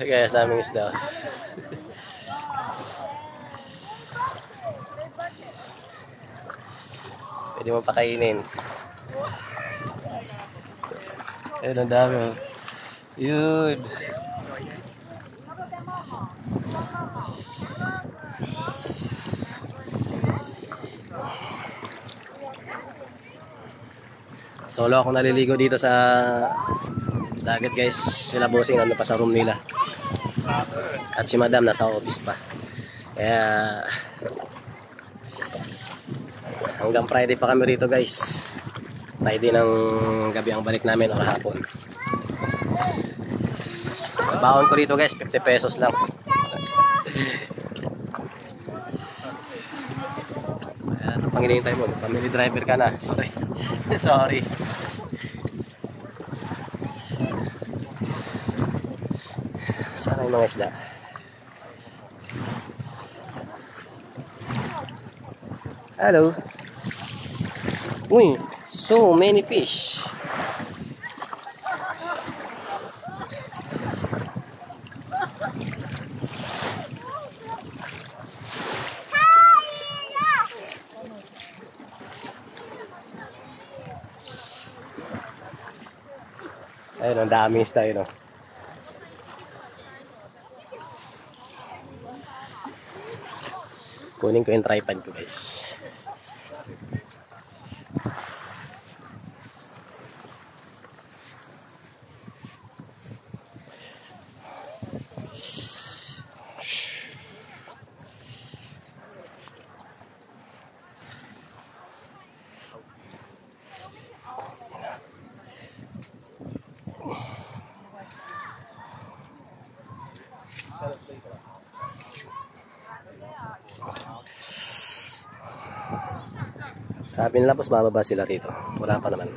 Guys, daming isda. Pwede mo pakainin. Ayun, ang dami. Yun. Solo ako naliligo dito sa dagat guys. Sila bossing ano pa sa room nila. At si madam nasa office pa. Kaya hanggang Friday pa kami rito guys. Friday ng gabi ang balik namin o hapon. Baon ko rito guys, 50 pesos lang. Ano pang hinihintay mo? Family driver ka na. Sorry. Sorry. Sana yung mga isda. Hello. Uy, so many fish. Ayun, ang dami isda yun. Kunin ko yung tripod ko guys. Sabi nila boss bababa sila rito. Wala pa naman.